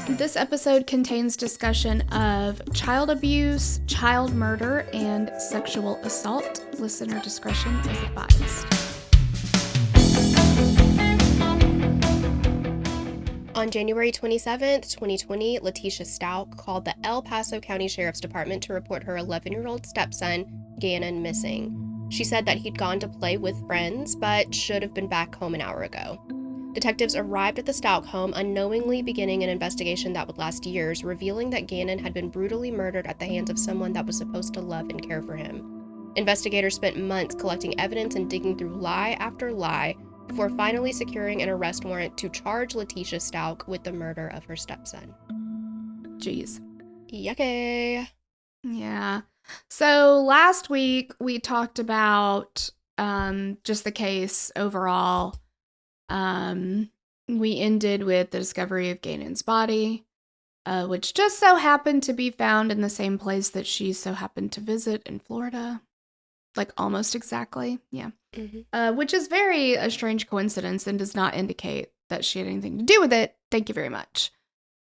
This episode contains discussion of child abuse, child murder, and sexual assault. Listener discretion is advised. On January 27th, 2020, Leticia Stauch called the El Paso County Sheriff's Department to report her 11-year-old stepson, Gannon, missing. She said that he'd gone to play with friends, but should have been back home an hour ago. Detectives arrived at the Stauch home unknowingly, beginning an investigation that would last years, revealing that Gannon had been brutally murdered at the hands of someone that was supposed to love and care for him. Investigators spent months collecting evidence and digging through lie after lie before finally securing an arrest warrant to charge Leticia Stauch with the murder of her stepson. Jeez. Yucky. Yeah. So last week we talked about just the case overall. We ended with the discovery of Gannon's body, which just so happened to be found in the same place that she so happened to visit in Florida. Like almost exactly. Yeah. Mm-hmm. Which is a strange coincidence and does not indicate that she had anything to do with it. Thank you very much.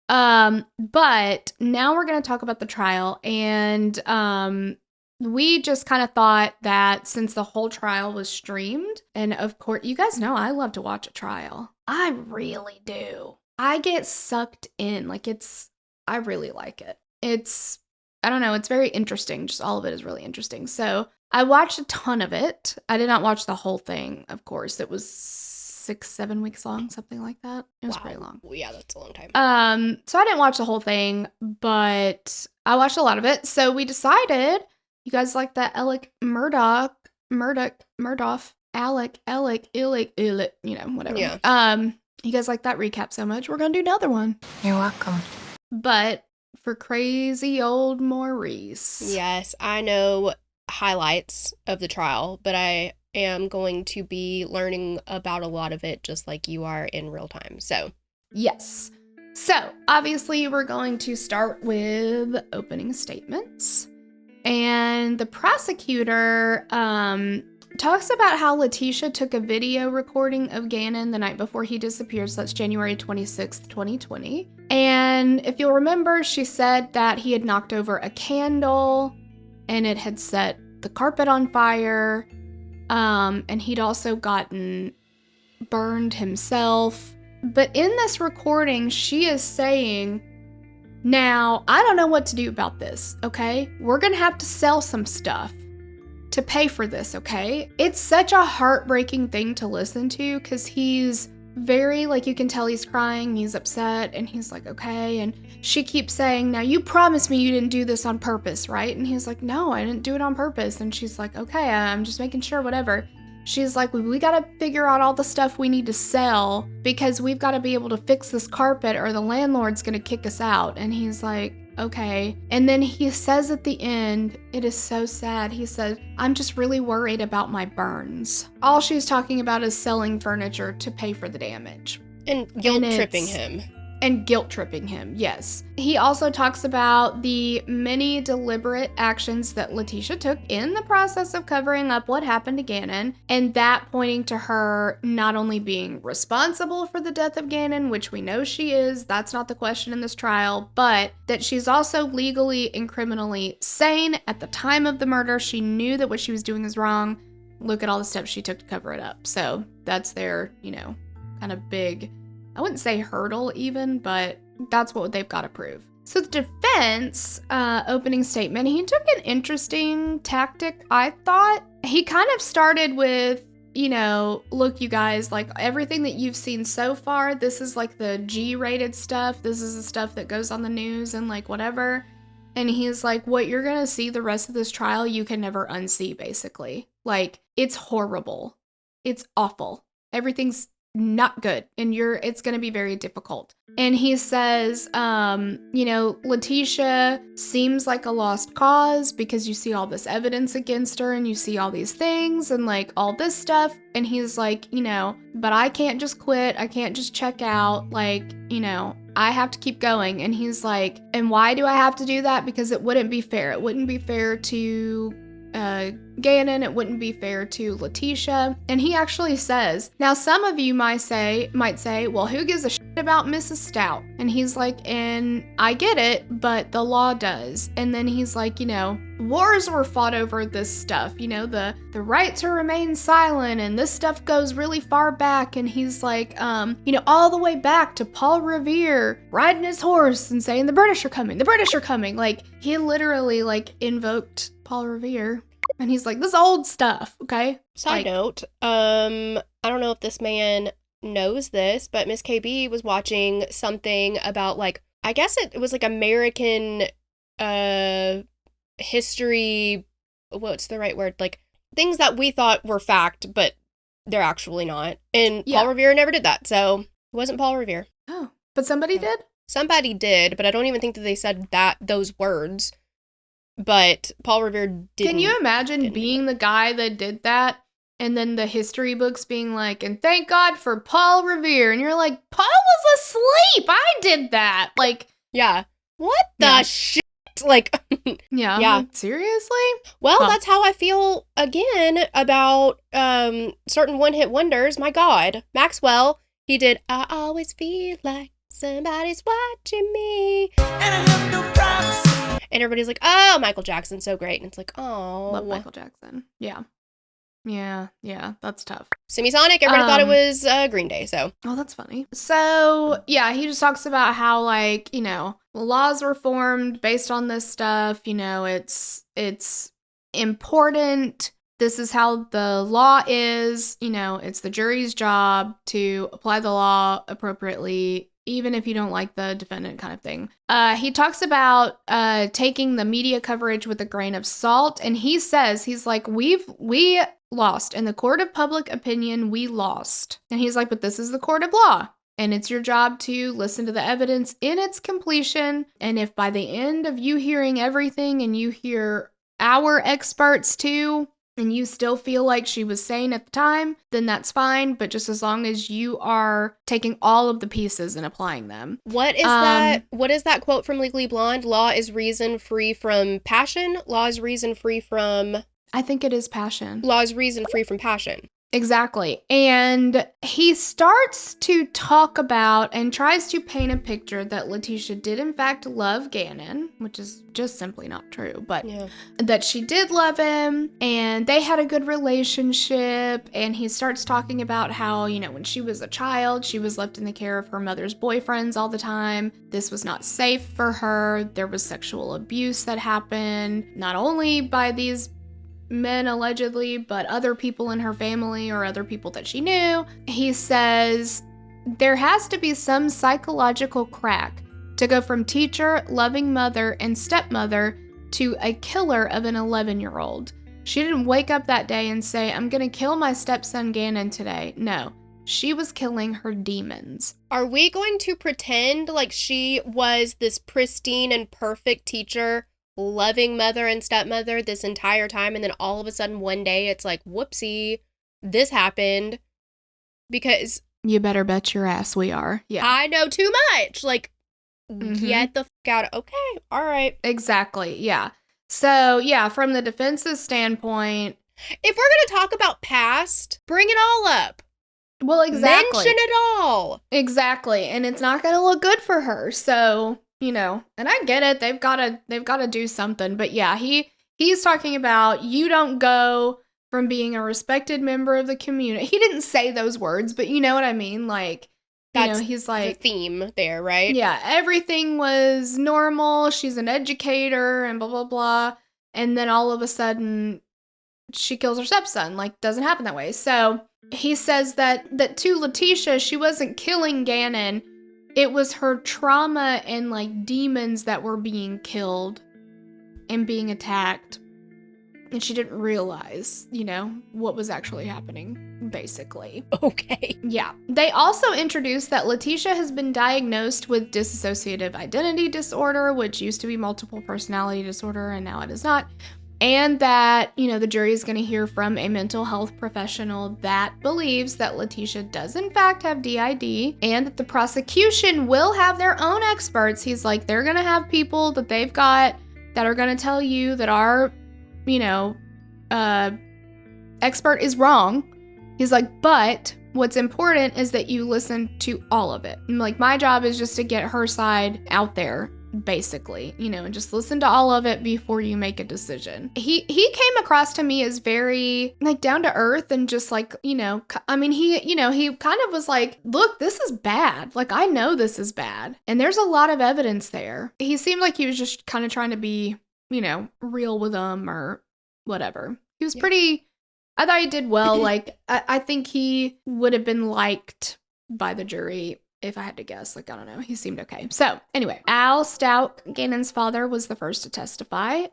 But now we're going to talk about the trial, and we just kind of thought that since the whole trial was streamed, and of course, you guys know I love to watch a trial. I really do. I get sucked in. I really like it. I don't know, it's very interesting. Just all of it is really interesting. So I watched a ton of it. I did not watch the whole thing, of course. It was 6-7 weeks long, something like that. It was pretty long. Well, yeah, that's a long time. So I didn't watch the whole thing, but I watched a lot of it. So we decided, you guys like that Alec Murdoch, Alec, you know, whatever. Yeah. You guys like that recap so much, we're gonna do another one. You're welcome. But for crazy old Maurice. Yes, I know highlights of the trial, but I am going to be learning about a lot of it just like you are in real time. So, yes. So, obviously, we're going to start with opening statements. And the prosecutor talks about how Leticia took a video recording of Gannon the night before he disappeared. So that's January 26th, 2020. And if you'll remember, she said that he had knocked over a candle and it had set the carpet on fire. And he'd also gotten burned himself. But in this recording, she is saying, now, I don't know what to do about this, okay? We're gonna have to sell some stuff to pay for this, okay? It's such a heartbreaking thing to listen to because he's very, you can tell he's crying, he's upset, and he's like, okay. And she keeps saying, now you promised me you didn't do this on purpose, right? And he's like, no, I didn't do it on purpose. And she's like, okay, I'm just making sure, whatever. She's like, we gotta figure out all the stuff we need to sell because we've gotta be able to fix this carpet or the landlord's gonna kick us out. And he's like, okay. And then he says at the end, it is so sad. He said, I'm just really worried about my burns. All she's talking about is selling furniture to pay for the damage. And guilt-tripping him. And guilt-tripping him, yes. He also talks about the many deliberate actions that Leticia took in the process of covering up what happened to Gannon, and that pointing to her not only being responsible for the death of Gannon, which we know she is, that's not the question in this trial, but that she's also legally and criminally sane at the time of the murder. She knew that what she was doing is wrong. Look at all the steps she took to cover it up. So that's their, kind of big, I wouldn't say hurdle even, but that's what they've got to prove. So the defense opening statement, he took an interesting tactic, I thought. He kind of started with, look, you guys, everything that you've seen so far, this is the G-rated stuff. This is the stuff that goes on the news and whatever. And he's like, what you're going to see the rest of this trial, you can never unsee, basically. It's horrible. It's awful. Everything's not good, and it's going to be very difficult. And he says, Leticia seems like a lost cause because you see all this evidence against her and you see all these things and all this stuff. And he's like, but I can't just quit. I can't just check out. I have to keep going. And he's like, and why do I have to do that? Because it wouldn't be fair. It wouldn't be fair to Gannon, it wouldn't be fair to Leticia. And he actually says, now some of you might say, well, who gives a shit about Mrs. Stout. And he's like, and I get it, but the law does. And then he's like, wars were fought over this stuff, the right to remain silent, and this stuff goes really far back. And he's like, all the way back to Paul Revere riding his horse and saying, the British are coming, the British are coming. Like, he literally, invoked Paul Revere. And he's like, this old stuff, okay? Side note, I don't know if this man knows this, but Miss KB was watching something about, I guess it was, American history, what's the right word? Things that we thought were fact, but they're actually not. And Paul Revere never did that, so it wasn't Paul Revere. Oh, but somebody did? Somebody did, but I don't even think that they said those words. But Paul Revere didn't. Can you imagine being the guy that did that? And then the history books being like, and thank God for Paul Revere. And you're like, Paul was asleep. I did that. Yeah. What the shit? Yeah. Seriously? Well, that's how I feel again about certain one-hit wonders. My God. Maxwell, he did, I always feel like somebody's watching me. And I have no privacy. And everybody's like, oh, Michael Jackson, so great. And it's like, oh. Love Michael Jackson. Yeah. Yeah, that's tough. Semisonic, everybody thought it was Green Day, so. Oh, that's funny. So, yeah, he just talks about how, laws were formed based on this stuff. It's important. This is how the law is. It's the jury's job to apply the law appropriately, even if you don't like the defendant, kind of thing. He talks about taking the media coverage with a grain of salt, and he says, he's like, we lost. In the court of public opinion, we lost. And he's like, but this is the court of law, and it's your job to listen to the evidence in its completion. And if by the end of you hearing everything and you hear our experts too, and you still feel like she was sane at the time, then that's fine. But just as long as you are taking all of the pieces and applying them. What is that? What is that quote from Legally Blonde? Law is reason free from passion. Law is reason free from... I think it is passion. Law is reason free from passion. Exactly. And he starts to talk about and tries to paint a picture that Letecia did in fact love Gannon, which is just simply not true, but that she did love him and they had a good relationship. And he starts talking about how, when she was a child, she was left in the care of her mother's boyfriends all the time. This was not safe for her. There was sexual abuse that happened, not only by these men allegedly, but other people in her family or other people that she knew. He says there has to be some psychological crack to go from teacher, loving mother, and stepmother to a killer of an 11-year-old. She didn't wake up that day and say, I'm gonna kill my stepson Gannon today. No, she was killing her demons. Are we going to pretend like she was this pristine and perfect teacher, loving mother and stepmother this entire time, and then all of a sudden one day it's like, whoopsie, this happened? Because you better bet your ass we are. Yeah, I know too much. Get the fuck out. Okay, all right. Exactly. Yeah. So from the defense's standpoint, if we're gonna talk about past, bring it all up. Well, exactly. Mention it all. Exactly, and it's not gonna look good for her. So. And I get it. They've got to do something. But yeah, he's talking about you don't go from being a respected member of the community. He didn't say those words, but you know what I mean? That's he's like the theme there, right? Yeah, everything was normal. She's an educator and blah, blah, blah. And then all of a sudden she kills her stepson. Doesn't happen that way. So he says that to Letecia, she wasn't killing Gannon. It was her trauma and demons that were being killed and being attacked. And she didn't realize, what was actually happening, basically. Okay. Yeah. They also introduced that Letecia has been diagnosed with dissociative identity disorder, which used to be multiple personality disorder, and now it is not. And that, the jury is going to hear from a mental health professional that believes that Letecia does in fact have DID, and that the prosecution will have their own experts. He's like, they're going to have people that they've got that are going to tell you that our, expert is wrong. He's like, but What's important is that you listen to all of it. Like, my job is just to get her side out there, basically, and just listen to all of it before you make a decision. He came across to me as very, like, down to earth and just, like, he kind of was like, look, this is bad. Like, I know this is bad. And there's a lot of evidence there. He seemed like he was just kind of trying to be, real with them or whatever. He was pretty... I thought he did well. Like, I think he would have been liked by the jury if I had to guess. Like, I don't know. He seemed okay. So, anyway, Al Stauch, Gannon's father, was the first to testify.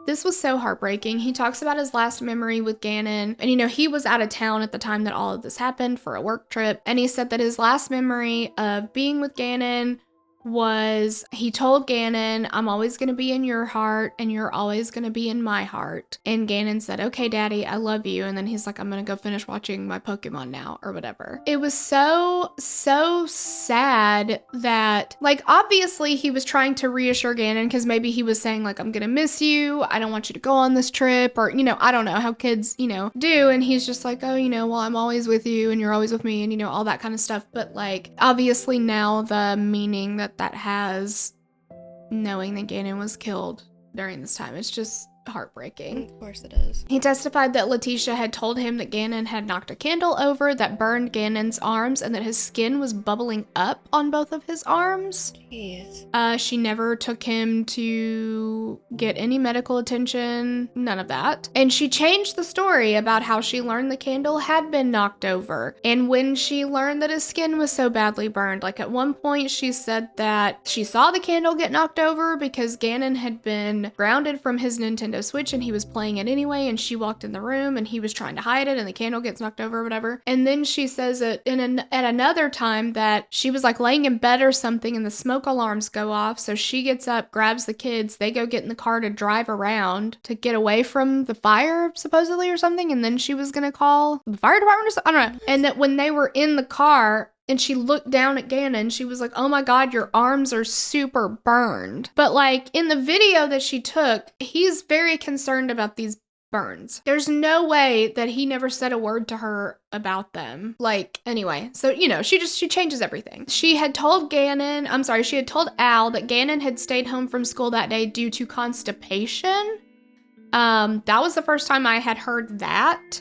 This was so heartbreaking. He talks about his last memory with Gannon. And, he was out of town at the time that all of this happened for a work trip. And he said that his last memory of being with Gannon was he told Gannon, I'm always going to be in your heart and you're always going to be in my heart. And Gannon said, okay, Daddy, I love you. And then he's like, I'm going to go finish watching my Pokemon now or whatever. It was so sad that, like, obviously he was trying to reassure Gannon because maybe he was saying, like, I'm going to miss you. I don't want you to go on this trip, or, I don't know how kids, do. And he's just like, oh, well, I'm always with you and you're always with me and, all that kind of stuff. But, like, obviously now the meaning that has, knowing that Gannon was killed during this time, it's just heartbreaking. Of course it is. He testified that Leticia had told him that Gannon had knocked a candle over that burned Gannon's arms and that his skin was bubbling up on both of his arms. Jeez. She never took him to get any medical attention, none of that. And she changed the story about how she learned the candle had been knocked over. And when she learned that his skin was so badly burned, like, at one point she said that she saw the candle get knocked over because Gannon had been grounded from his Nintendo Switch and he was playing it anyway, and she walked in the room and he was trying to hide it and the candle gets knocked over or whatever. And then she says at another time that she was, like, laying in bed or something and the smoke alarms go off, so she gets up, grabs the kids, they go get in the car to drive around to get away from the fire, supposedly, or something, and then she was gonna call the fire department or something, I don't know. And that when they were in the car and she looked down at Gannon, she was like, oh my God, your arms are super burned. But, like, in the video that she took, he's very concerned about these burns. There's no way that he never said a word to her about them. Like, anyway, so, she changes everything. She had told Al that Gannon had stayed home from school that day due to constipation. That was the first time I had heard that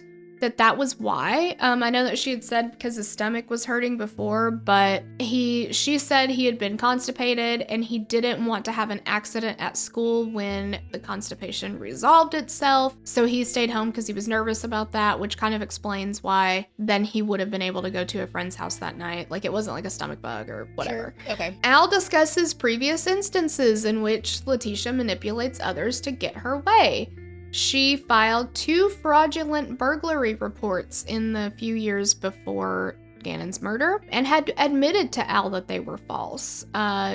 was why. I know that she had said because his stomach was hurting before, but she said he had been constipated and he didn't want to have an accident at school when the constipation resolved itself. So he stayed home because he was nervous about that, which kind of explains why then he would have been able to go to a friend's house that night. Like, it wasn't like a stomach bug or whatever. Sure. Okay. Al discusses previous instances in which Leticia manipulates others to get her way. She filed 2 fraudulent burglary reports in the few years before Gannon's murder and had admitted to Al that they were false.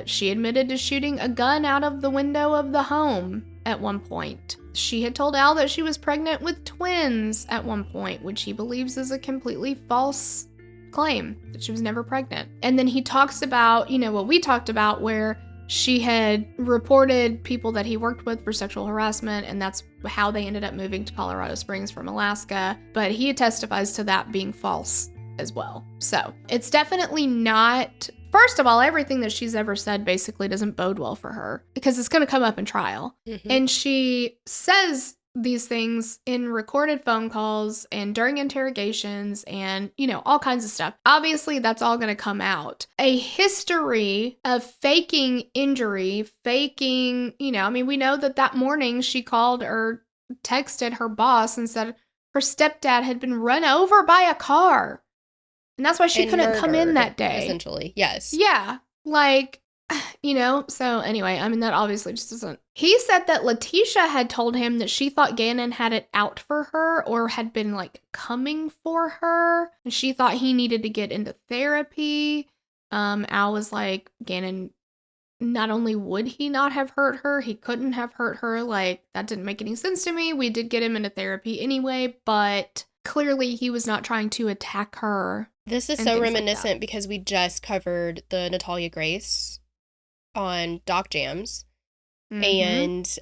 She admitted to shooting a gun out of the window of the home at one point. She had told Al that she was pregnant with twins at one point, which he believes is a completely false claim, that she was never pregnant. And then he talks about, what we talked about, where she had reported people that he worked with for sexual harassment, and that's how they ended up moving to Colorado Springs from Alaska. But he testifies to that being false as well. So it's definitely not... First of all, everything that she's ever said basically doesn't bode well for her because it's going to come up in trial. Mm-hmm. And she says these things in recorded phone calls and during interrogations and, all kinds of stuff. Obviously, that's all going to come out. A history of faking injury, faking, we know that morning she called or texted her boss and said her stepdad had been run over by a car. And that's why she couldn't come in that day. Essentially, yes. Yeah, like... so anyway, that obviously just doesn't... He said that Leticia had told him that she thought Gannon had it out for her or had been, like, coming for her. And she thought he needed to get into therapy. Al was like, Gannon, not only would he not have hurt her, he couldn't have hurt her. Like, that didn't make any sense to me. We did get him into therapy anyway, but clearly he was not trying to attack her. This is so reminiscent because we just covered the Natalia Grace on Doc Jams, and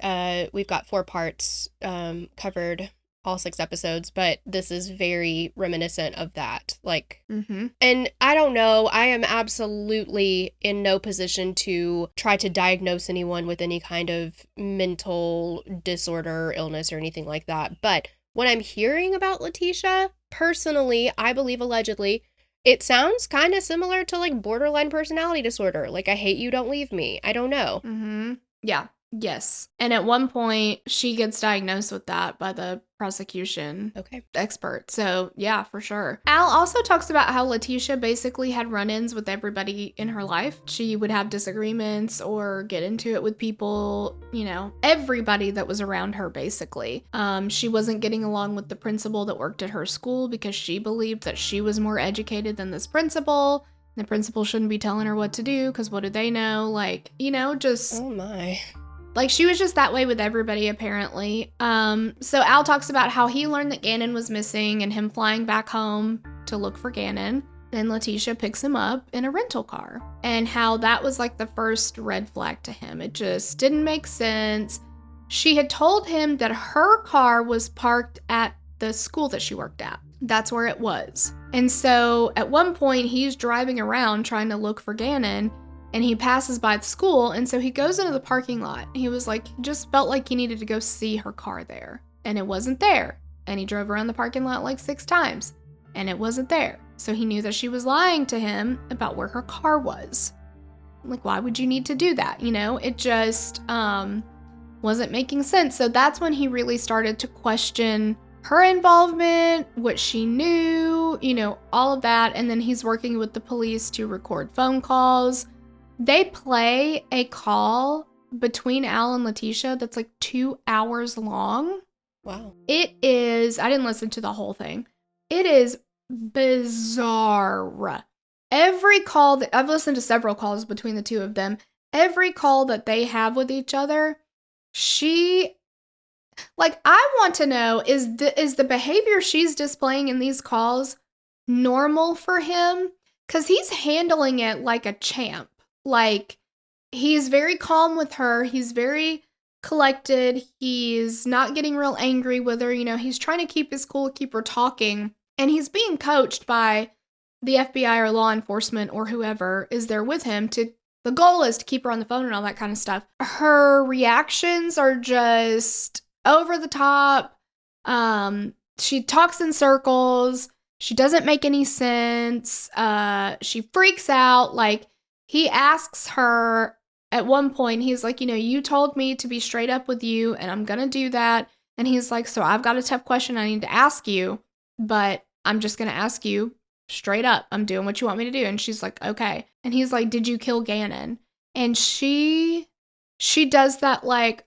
we've got 4 parts covered all 6 episodes, but this is very reminiscent of that. Like, Mm-hmm. and I don't know, I am absolutely in no position to try to diagnose anyone with any kind of mental disorder, illness, or anything like that. But when I'm hearing about Letecia, personally, I believe allegedly, it sounds kind of similar to like borderline personality disorder. Like, I hate you, don't leave me. I don't know. Mm-hmm. Yeah. Yes. And at one point, she gets diagnosed with that by the prosecution Okay. expert. So, yeah, for sure. Al also talks about how Letecia basically had run ins with everybody in her life. She would have disagreements or get into it with people, you know, everybody that was around her, basically. She wasn't getting along with the principal that worked at her school because she believed that she was more educated than this principal. The principal shouldn't be telling her what to do because what do they know? Like, you know, just. Oh my. Like, she was just that way with everybody, apparently. So Al talks about how he learned that Gannon was missing and him flying back home to look for Gannon. Then Letecia picks him up in a rental car. And how that was like the first red flag to him. It just didn't make sense. She had told him that her car was parked at the school that she worked at. That's where it was. And so at one point, he's driving around trying to look for Gannon. And he passes by the school, and so he goes into the parking lot. He was like, just felt like he needed to go see her car there, and it wasn't there. And he drove around the parking lot like 6 times, and it wasn't there. So he knew that she was lying to him about where her car was. Like, why would you need to do that? You know, it just wasn't making sense. So that's when he really started to question her involvement, what she knew, you know, all of that. And then he's working with the police to record phone calls. They play a call between Al and Letecia that's like 2 hours long. Wow. It is, I didn't listen to the whole thing. It is bizarre. Every call that, I've listened to several calls between the two of them. Every call that they have with each other, like, I want to know, is the behavior she's displaying in these calls normal for him? Because he's handling it like a champ. Like, he's very calm with her. He's very collected. He's not getting real angry with her. You know, he's trying to keep his cool, keep her talking. And he's being coached by the FBI or law enforcement or whoever is there with him to, the goal is to keep her on the phone and all that kind of stuff. Her reactions are just over the top. She talks in circles. She doesn't make any sense. She freaks out. Like, he asks her at one point, he's like, you know, you told me to be straight up with you, and I'm going to do that. And he's like, so I've got a tough question I need to ask you, but I'm just going to ask you straight up. I'm doing what you want me to do. And she's like, okay. And he's like, did you kill Gannon? And she does that like,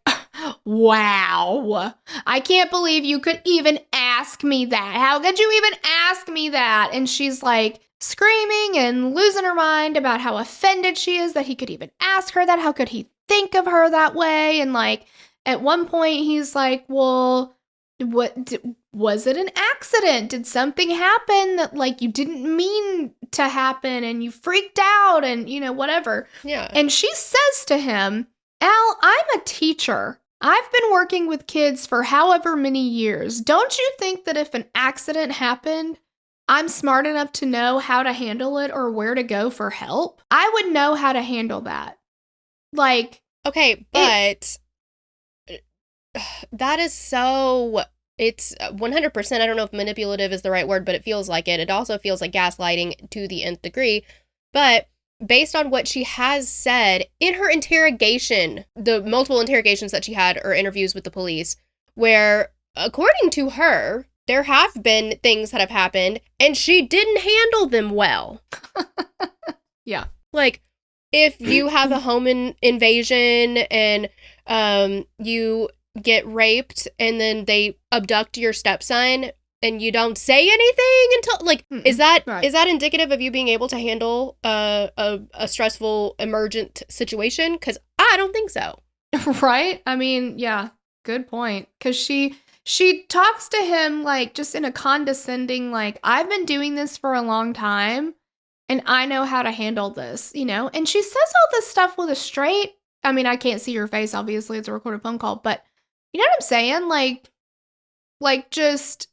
wow, I can't believe you could even ask me that. How could you even ask me that? And she's like, screaming and losing her mind about how offended she is that he could even ask her that. How could he think of her that way? And like, at one point he's like, well, was it an accident? Did something happen that like you didn't mean to happen and you freaked out and, you know, whatever. Yeah. And she says to him, Al, I'm a teacher. I've been working with kids for however many years. Don't you think that if an accident happened, I'm smart enough to know how to handle it or where to go for help? I would know how to handle that. Like, okay, but that is so, it's 100%, I don't know if manipulative is the right word, but it feels like it. It also feels like gaslighting to the nth degree. But based on what she has said in her interrogation, the multiple interrogations that she had or interviews with the police, where according to her, there have been things that have happened and she didn't handle them well. yeah. Like, if you have a home invasion and you get raped and then they abduct your stepson and you don't say anything until, like, is that indicative of you being able to handle a stressful emergent situation? Because I don't think so. Right? I mean, yeah, good point. Because she talks to him like just in a condescending, like, I've been doing this for a long time and I know how to handle this, you know? And she says all this stuff with a straight, I mean, I can't see your face, obviously, it's a recorded phone call, but you know what I'm saying? Like, Like, just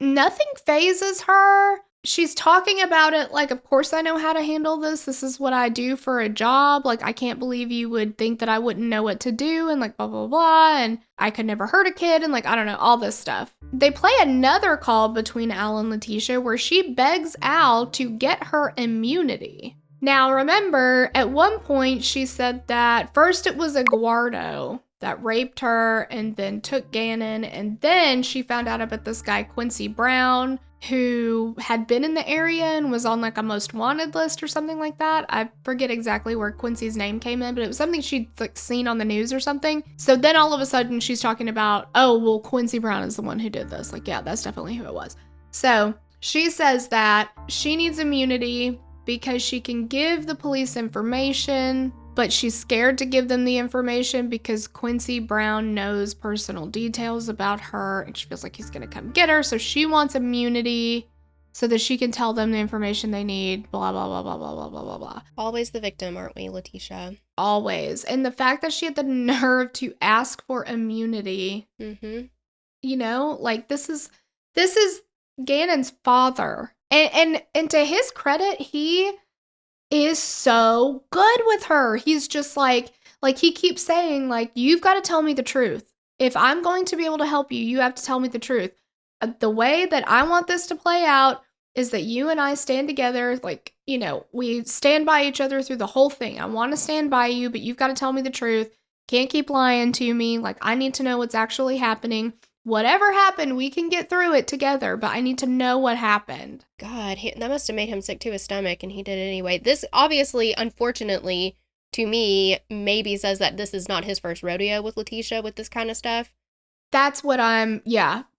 nothing phases her. She's talking about it like, of course I know how to handle this. This is what I do for a job. Like, I can't believe you would think that I wouldn't know what to do and like blah, blah, blah. And I could never hurt a kid and like, I don't know, all this stuff. They play another call between Al and Leticia where she begs Al to get her immunity. Now, remember, at one point she said that first it was Eduardo that raped her and then took Gannon, and then she found out about this guy, Quincy Brown, who had been in the area and was on like a most wanted list or something like that. I forget exactly where Quincy's name came in, but it was something she'd like seen on the news or something. So then all of a sudden she's talking about, oh, well, Quincy Brown is the one who did this. Like, yeah, that's definitely who it was. So she says that she needs immunity because she can give the police information, but she's scared to give them the information because Quincy Brown knows personal details about her and she feels like he's gonna come get her. So she wants immunity so that she can tell them the information they need, blah, blah, blah, blah, blah, blah, blah, blah, blah. Always the victim, aren't we, Leticia? Always. And the fact that she had the nerve to ask for immunity, you know, like this is Gannon's father. And to his credit, he is so good with her. He's just like he keeps saying, like, you've got to tell me the truth. If I'm going to be able to help you, you have to tell me the truth. The way that I want this to play out is that you and I stand together, like, you know, we stand by each other through the whole thing. I want to stand by you, but you've got to tell me the truth. Can't keep lying to me. Like, I need to know what's actually happening. Whatever happened, we can get through it together, but I need to know what happened. God, that must have made him sick to his stomach, and he did it anyway. This obviously, unfortunately, to me, maybe says that this is not his first rodeo with Leticia with this kind of stuff. That's what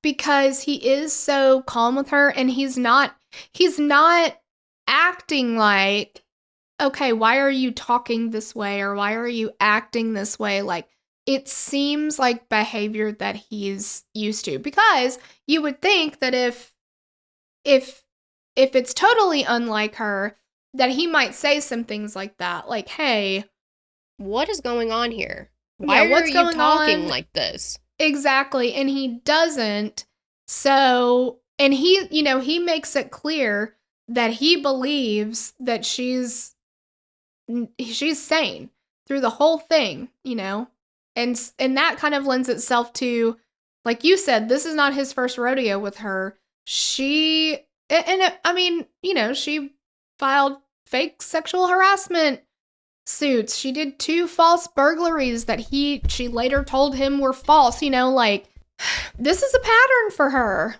because he is so calm with her, and he's not acting like, okay, why are you talking this way, or why are you acting this way? Like, it seems like behavior that he's used to, because you would think that if it's totally unlike her, that he might say some things like that, like, hey, what is going on here? Why are you talking like this? Exactly. And he doesn't. So, and he, you know, he makes it clear that he believes that she's sane through the whole thing, you know? And that kind of lends itself to, like you said, this is not his first rodeo with her. I mean, you know, she filed fake sexual harassment suits. She did 2 false burglaries that she later told him were false, you know, like, this is a pattern for her.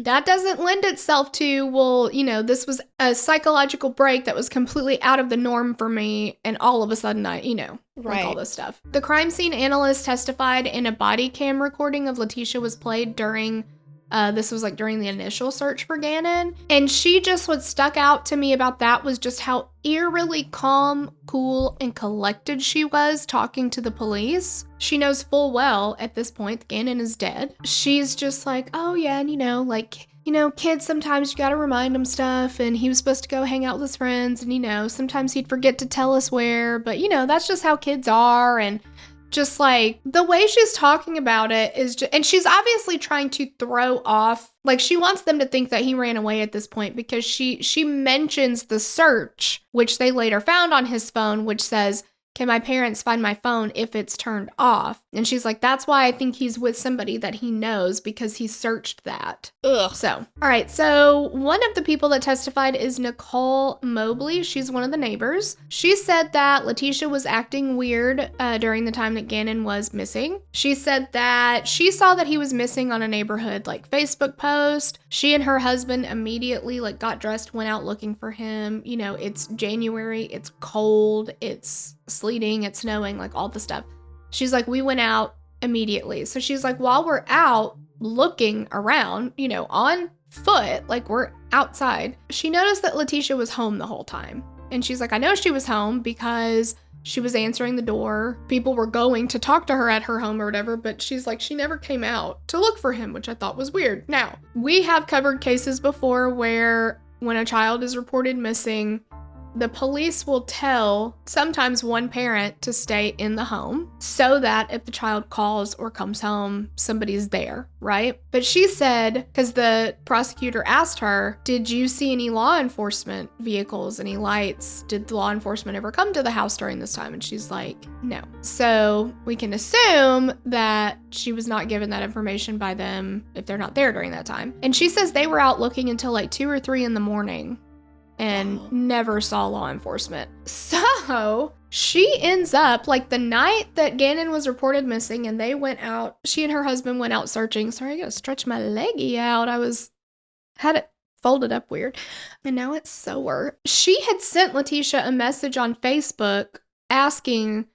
That doesn't lend itself to, well, you know, this was a psychological break that was completely out of the norm for me, and all of a sudden I, you know, like all this stuff. The crime scene analyst testified in a body cam recording of Leticia was played during this was like during the initial search for Gannon. And what stuck out to me about that was just how eerily calm, cool, and collected she was talking to the police. She knows full well at this point that Gannon is dead. She's just like, oh yeah, and you know, like, you know, kids, sometimes you gotta remind them stuff, and he was supposed to go hang out with his friends, and you know, sometimes he'd forget to tell us where, but you know, that's just how kids are. And just like the way she's talking about it is just, and she's obviously trying to throw off, like, she wants them to think that he ran away at this point, because she mentions the search, which they later found on his phone, which says, can my parents find my phone if it's turned off? And she's like, that's why I think he's with somebody that he knows, because he searched that. Ugh. So, all right. So one of the people that testified is Nicole Mobley. She's one of the neighbors. She said that Leticia was acting weird during the time that Gannon was missing. She said that she saw that he was missing on a neighborhood like Facebook post. She and her husband immediately like got dressed, went out looking for him. You know, it's January, it's cold, it's sleeting, it's snowing, like all the stuff. She's like, we went out immediately. So she's like, while we're out looking around, you know, on foot, like we're outside, she noticed that Leticia was home the whole time. And she's like, I know she was home because she was answering the door. People were going to talk to her at her home or whatever, but she's like, she never came out to look for him, which I thought was weird. Now, we have covered cases before where when a child is reported missing, the police will tell sometimes one parent to stay in the home so that if the child calls or comes home, somebody's there, right? But she said, because the prosecutor asked her, did you see any law enforcement vehicles, any lights? Did the law enforcement ever come to the house during this time? And she's like, no. So we can assume that she was not given that information by them if they're not there during that time. And she says they were out looking until like 2 or 3 in the morning and never saw law enforcement. So she ends up, like the night that Gannon was reported missing and they went out, she and her husband went out searching. Sorry, I gotta stretch my leggy out. Had it folded up weird. And now it's sore. She had sent Letecia a message on Facebook asking,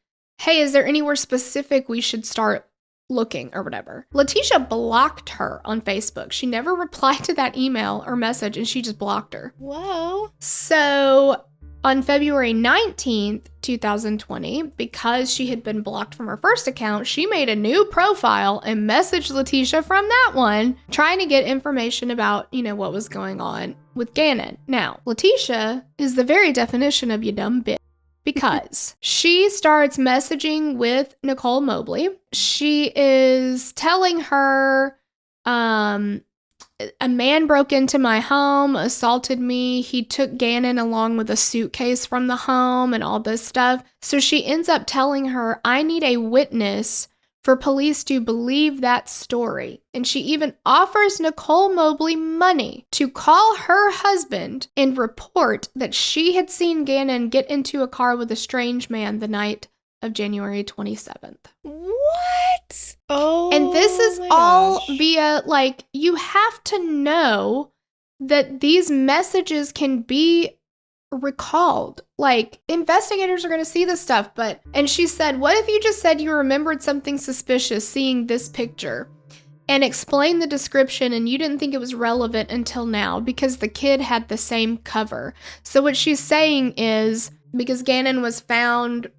hey, is there anywhere specific we should start looking or whatever? Letecia blocked her on Facebook. She never replied to that email or message and she just blocked her. Whoa. So on February 19th, 2020, because she had been blocked from her first account, she made a new profile and messaged Letecia from that one, trying to get information about, what was going on with Gannon. Now, Letecia is the very definition of you dumb bitch, because she starts messaging with Nicole Mobley. She is telling her, a man broke into my home, assaulted me. He took Gannon along with a suitcase from the home and all this stuff. So she ends up telling her, I need a witness for police to believe that story. And she even offers Nicole Mobley money to call her husband and report that she had seen Gannon get into a car with a strange man the night of January 27th. What? Oh, and this is all via, you have to know that these messages can be recalled. Investigators are going to see this stuff, and she said, what if you just said you remembered something suspicious seeing this picture and explained the description and you didn't think it was relevant until now because the kid had the same cover? So what she's saying is, because Gannon was found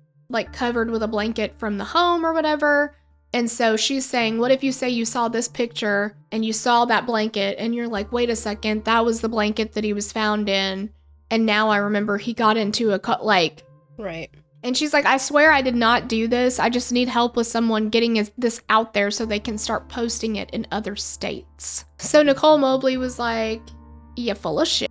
covered with a blanket from the home or whatever. And so she's saying, what if you say you saw this picture and you saw that blanket and you're like, wait a second, that was the blanket that he was found in. And now I remember he got into a Right. And she's like, I swear I did not do this. I just need help with someone getting this out there so they can start posting it in other states. So Nicole Mobley was like, you're full of shit.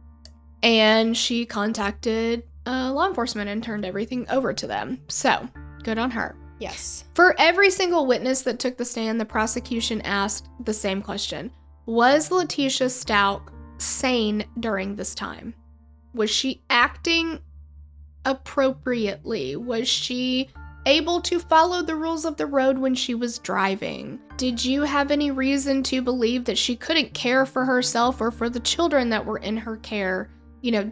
And she contacted law enforcement and turned everything over to them. So, good on her. Yes. For every single witness that took the stand, the prosecution asked the same question. Was Letecia Stauch sane during this time? Was she acting appropriately? Was she able to follow the rules of the road when she was driving? Did you have any reason to believe that she couldn't care for herself or for the children that were in her care,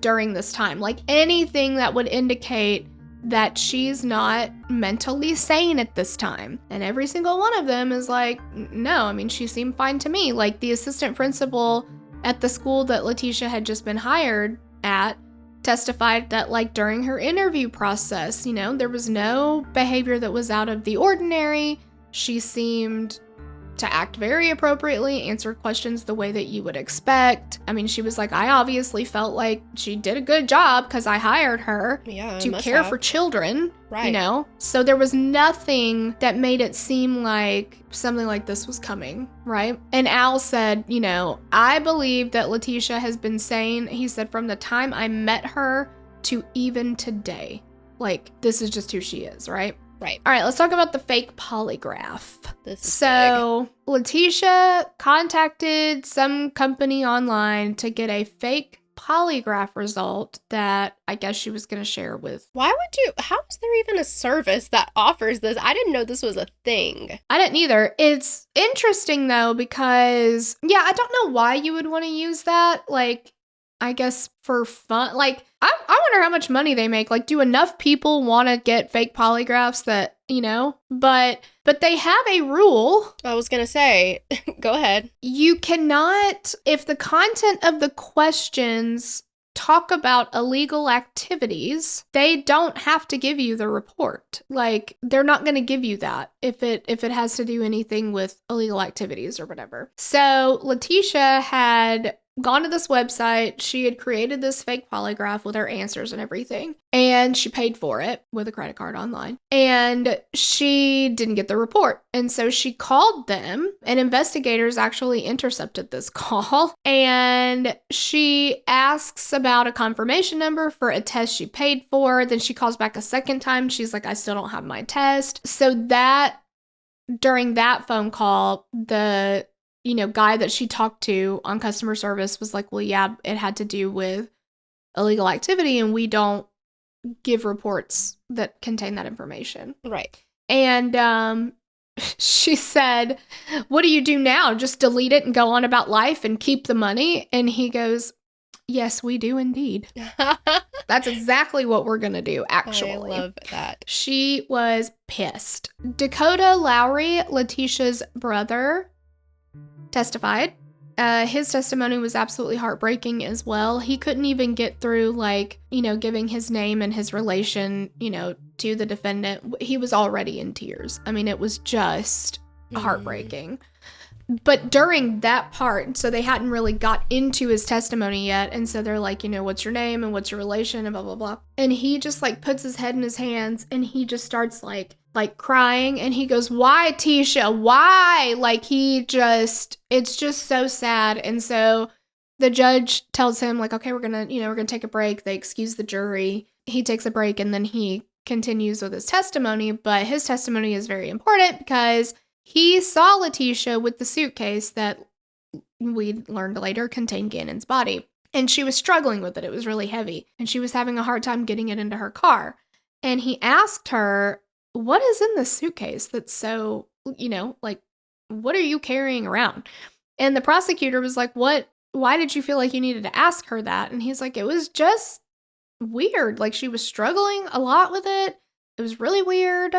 during this time? Anything that would indicate that she's not mentally sane at this time. And every single one of them is like, no, she seemed fine to me. The assistant principal at the school that Letecia had just been hired at testified that during her interview process, there was no behavior that was out of the ordinary. She seemed to act very appropriately, answer questions the way that you would expect. She was like, I obviously felt like she did a good job because I hired her to care for children, right. So there was nothing that made it seem like something like this was coming, right? And Al said, I believe that Letecia has been sane. He said, from the time I met her to even today, this is just who she is, right? Right. All right, let's talk about the fake polygraph. This is so Letecia contacted some company online to get a fake polygraph result that I guess she was going to share with. How is there even a service that offers this? I didn't know this was a thing. I didn't either. It's interesting though, because I don't know why you would want to use that. I guess for fun. I wonder how much money they make. Do enough people want to get fake polygraphs that, but they have a rule. I was going to say, go ahead. You cannot, if the content of the questions talk about illegal activities, they don't have to give you the report. They're not going to give you that if it has to do anything with illegal activities or whatever. So Letecia had gone to this website. She had created this fake polygraph with her answers and everything. And she paid for it with a credit card online. And she didn't get the report. And so she called them, and investigators actually intercepted this call. And she asks about a confirmation number for a test she paid for. Then she calls back a second time. She's like, I still don't have my test. So during that phone call, the guy that she talked to on customer service was like, well, yeah, it had to do with illegal activity, and we don't give reports that contain that information. Right. And she said, what do you do now? Just delete it and go on about life and keep the money? And he goes, yes, we do indeed. That's exactly what we're going to do, actually. I love that. She was pissed. Dakota Lowry, Leticia's brother, testified. His testimony was absolutely heartbreaking as well. He couldn't even get through, giving his name and his relation, to the defendant. He was already in tears. I mean, it was just heartbreaking. But during that part, so they hadn't really got into his testimony yet. And so they're like, what's your name and what's your relation and blah, blah, blah. And he just puts his head in his hands and he just starts like crying. And he goes, why, Tisha? Why? It's just so sad. And so the judge tells him okay, we're going to take a break. They excuse the jury. He takes a break and then he continues with his testimony. But his testimony is very important because he saw Leticia with the suitcase that we learned later contained Gannon's body. And she was struggling with it. It was really heavy. And she was having a hard time getting it into her car. And he asked her, what is in this suitcase that's so, what are you carrying around? And the prosecutor was like, why did you feel like you needed to ask her that? And he's like, it was just weird. She was struggling a lot with it. It was really weird.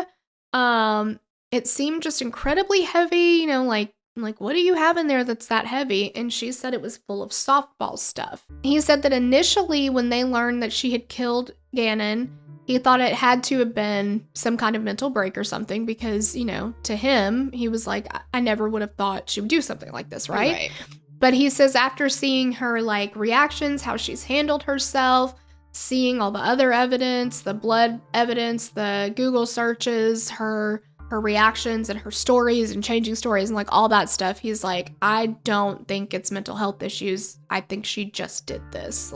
It seemed just incredibly heavy, what do you have in there that's that heavy? And she said it was full of softball stuff. He said that initially when they learned that she had killed Gannon, he thought it had to have been some kind of mental break or something because, to him, he was like, I never would have thought she would do something like this, right? But he says after seeing her reactions, how she's handled herself, seeing all the other evidence, the blood evidence, the Google searches, her reactions and her stories and changing stories and all that stuff, he's like, I don't think it's mental health issues. I think she just did this.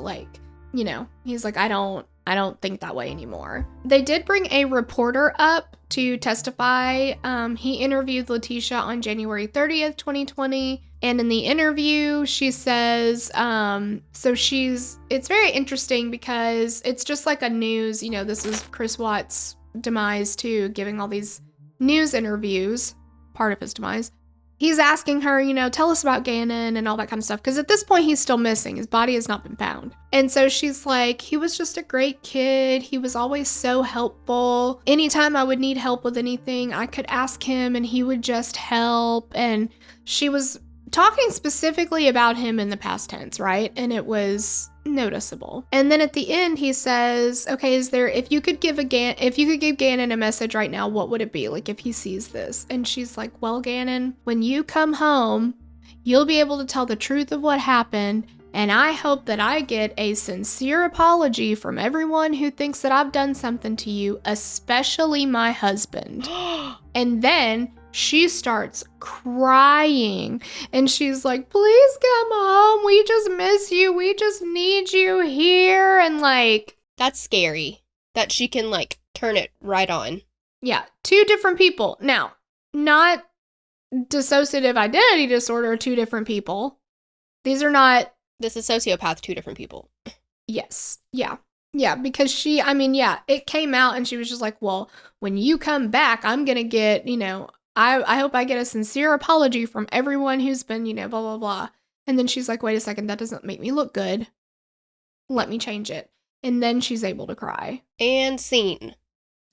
He's like, I don't think that way anymore. They did bring a reporter up to testify. He interviewed Leticia on January 30th, 2020. And in the interview, she says, it's very interesting because it's just like a news, this is Chris Watts' demise too, giving all these news interviews, part of his demise. He's asking her, tell us about Gannon and all that kind of stuff. Because at this point, he's still missing. His body has not been found. And so she's like, he was just a great kid. He was always so helpful. Anytime I would need help with anything, I could ask him and he would just help. And she was talking specifically about him in the past tense, right? And it was noticeable. And then at the end, he says, okay, if you could give Gannon a message right now, what would it be? If he sees this? And she's like, well, Gannon, when you come home, you'll be able to tell the truth of what happened. And I hope that I get a sincere apology from everyone who thinks that I've done something to you, especially my husband. And then she starts crying and she's like, please come home. We just miss you. We just need you here. And that's scary that she can turn it right on. Yeah. Two different people. Now, not dissociative identity disorder, two different people. These are not. This is sociopath, two different people. Yes. Yeah. Yeah. Because it came out and she was just like, well, when you come back, I'm going to get, I hope I get a sincere apology from everyone who's been, blah, blah, blah. And then she's like, wait a second, that doesn't make me look good. Let me change it. And then she's able to cry. And scene.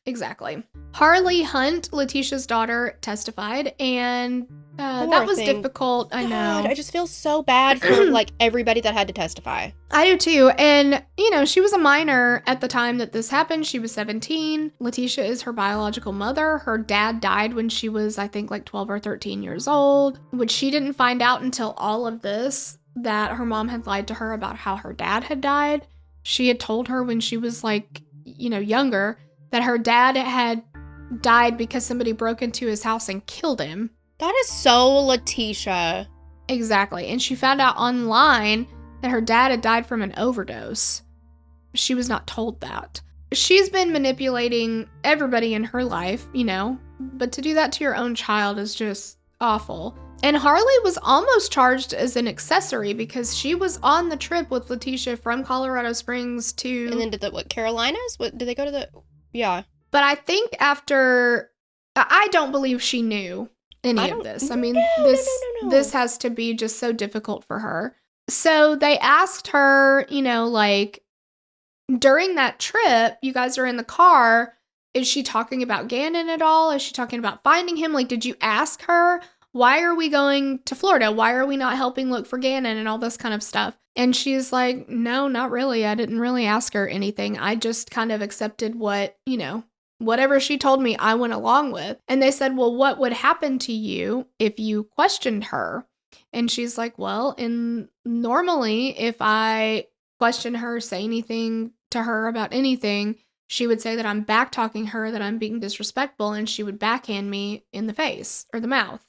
Exactly. Harley Hunt, Leticia's daughter, testified, and that was difficult. I know. God, I just feel so bad for everybody that had to testify. I do too. And, she was a minor at the time that this happened. She was 17. Leticia is her biological mother. Her dad died when she was, I think, 12 or 13 years old, which she didn't find out until all of this that her mom had lied to her about how her dad had died. She had told her when she was like, younger, that her dad had died because somebody broke into his house and killed him. That is so Leticia. Exactly. And she found out online that her dad had died from an overdose. She was not told that. She's been manipulating everybody in her life, but to do that to your own child is just awful. And Harley was almost charged as an accessory because she was on the trip with Leticia from Colorado Springs to... And then did Carolinas? Did they go to the... Yeah. But I think after... I don't believe she knew any of this. I mean, No. This has to be just so difficult for her. So they asked her, during that trip, you guys are in the car. Is she talking about Gannon at all? Is she talking about finding him? Did you ask her, why are we going to Florida? Why are we not helping look for Gannon and all this kind of stuff? And she's like, no, not really. I didn't really ask her anything. I just kind of accepted what, whatever she told me, I went along with. And they said, well, what would happen to you if you questioned her? And she's like, well, normally if I question her, say anything to her about anything, she would say that I'm back talking her, that I'm being disrespectful, and she would backhand me in the face or the mouth.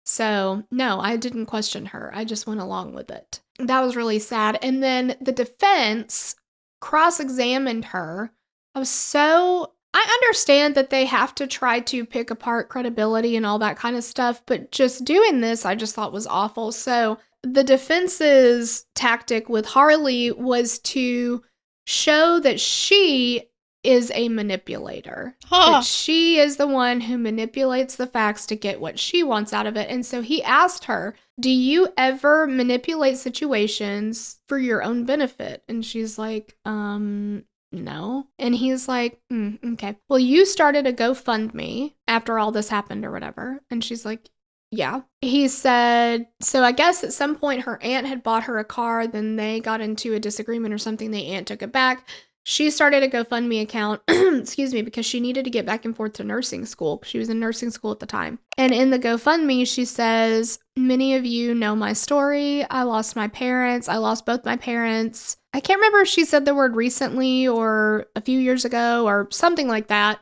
So no, I didn't question her. I just went along with it. That was really sad. And then the defense cross-examined her. I understand that they have to try to pick apart credibility and all that kind of stuff, but just doing this, I just thought was awful. So the defense's tactic with Harley was to show that she is a manipulator. That she is the one who manipulates the facts to get what she wants out of it. And so he asked her, do you ever manipulate situations for your own benefit? And she's like, no. And he's like, okay. Well, you started a GoFundMe after all this happened or whatever. And she's like, yeah. He said, so I guess at some point her aunt had bought her a car, then they got into a disagreement or something. The aunt took it back. She started a GoFundMe account, because she needed to get back and forth to nursing school. She was in nursing school at the time. And in the GoFundMe, she says, many of you know my story. I lost my parents. I lost both my parents. I can't remember if she said the word recently or a few years ago or something like that.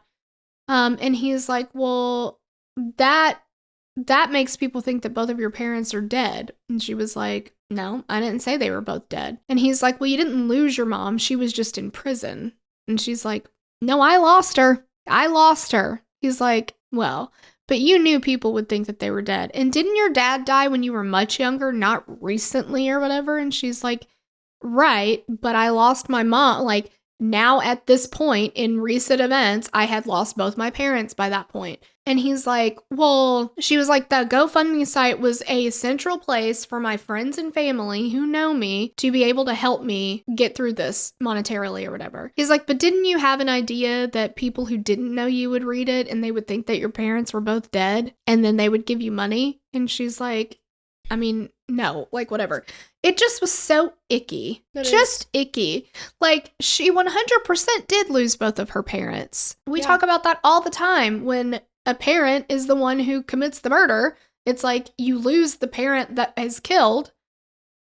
And he's like, well, that makes people think that both of your parents are dead. And she was like, no, I didn't say they were both dead. And he's like, well, you didn't lose your mom. She was just in prison. And she's like, no, I lost her. He's like, well, but you knew people would think that they were dead. And didn't your dad die when you were much younger, not recently or whatever? And she's like, right, but I lost my mom. Now at this point in recent events, I had lost both my parents by that point. And he's like, well, she was like, the GoFundMe site was a central place for my friends and family who know me to be able to help me get through this monetarily or whatever. He's like, but didn't you have an idea that people who didn't know you would read it and they would think that your parents were both dead and then they would give you money? And she's like, I mean, no, whatever. It just was so icky. Icky. She 100% did lose both of her parents. We talk about that all the time. When a parent is the one who commits the murder, it's like you lose the parent that is killed,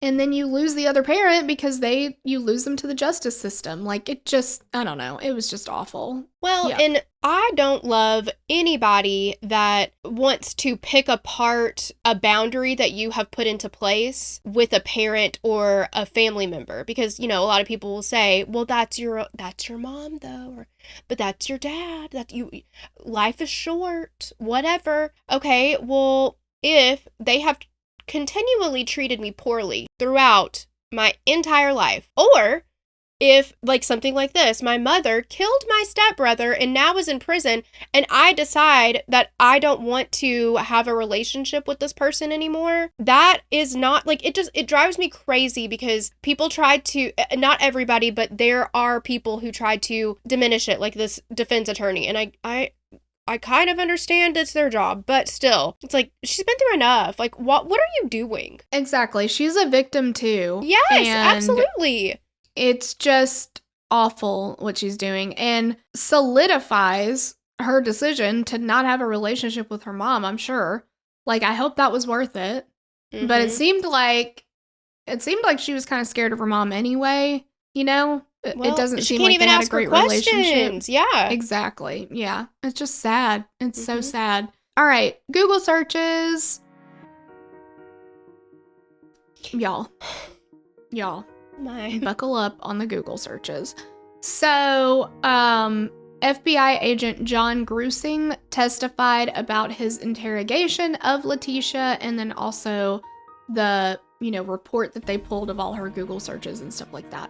and then you lose the other parent because you lose them to the justice system. It just, I don't know. It was just awful. Well, yeah. And I don't love anybody that wants to pick apart a boundary that you have put into place with a parent or a family member. Because, a lot of people will say, well, that's your mom though, but that's your dad. Life is short, whatever. Okay, well, if they have continually treated me poorly throughout my entire life, or if something like this, my mother killed my stepbrother and now is in prison, and I decide that I don't want to have a relationship with this person anymore, that is not it drives me crazy because people try to, not everybody, but there are people who try to diminish it, like this defense attorney, and I kind of understand it's their job, but still, it's she's been through enough. What are you doing? Exactly. She's a victim too. Yes, absolutely. It's just awful what she's doing, and solidifies her decision to not have a relationship with her mom, I'm sure. I hope that was worth it. Mm-hmm. But it seemed like it seemed like she was kind of scared of her mom anyway, you know? Well, it doesn't she seem can't like even they had a ask her great relationship. questions. Yeah. Exactly. Yeah. It's just sad. It's so Mhm. sad. All right. Google searches. Y'all. My. Buckle up on the Google searches. So, FBI agent John Grusing testified about his interrogation of Letecia, and then also the, report that they pulled of all her Google searches and stuff like that.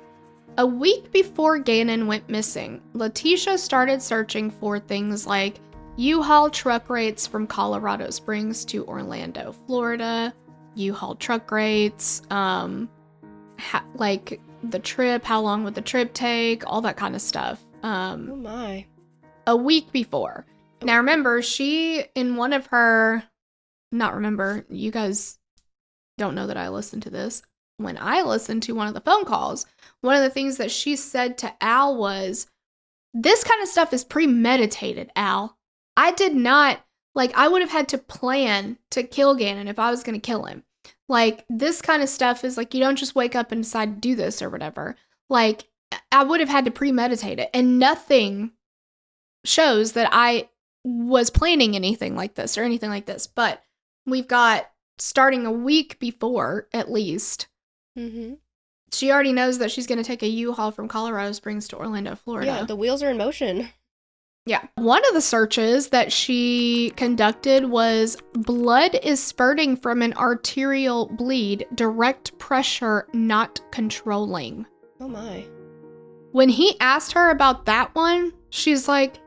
A week before Gannon went missing, Letecia started searching for things like U-Haul truck rates from Colorado Springs to Orlando, Florida, U-Haul truck rates, like the trip, how long would the trip take, all that kind of stuff. Oh my. A week before. Now remember, she, in one of her, you guys don't know that I listened to this. When I listened to one of the phone calls, one of the things that she said to Al was, this kind of stuff is premeditated, Al. I did not, I would have had to plan to kill Gannon if I was going to kill him. This kind of stuff is you don't just wake up and decide to do this or whatever. I would have had to premeditate it. And nothing shows that I was planning anything like this or anything like this. But we've got, starting a week before, at least, she already knows that she's going to take a U-Haul from Colorado Springs to Orlando, Florida. Yeah, the wheels are in motion. Yeah. One of the searches that she conducted was blood is spurting from an arterial bleed, direct pressure not controlling. Oh my. When he asked her about that one, she's like,